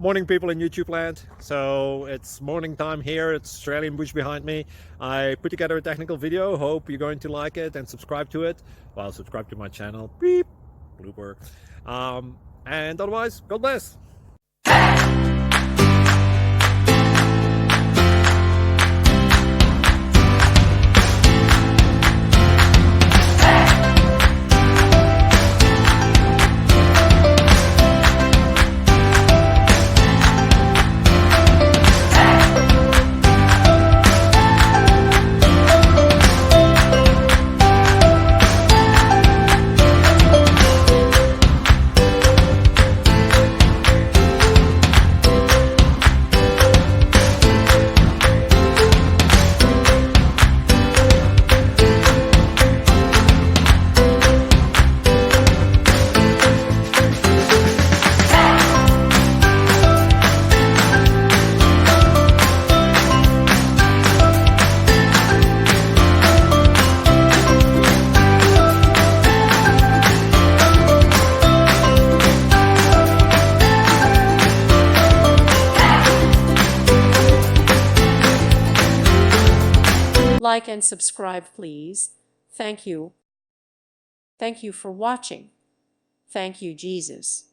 Morning, people in YouTube land. So it's morning time here. It's Australian bush behind me. I put together a technical video. Hope you're going to like it and subscribe to it. Well, subscribe to my channel. Beep. Blooper. And otherwise, God bless. Like and subscribe, please. Thank you. Thank you for watching. Thank you, Jesus.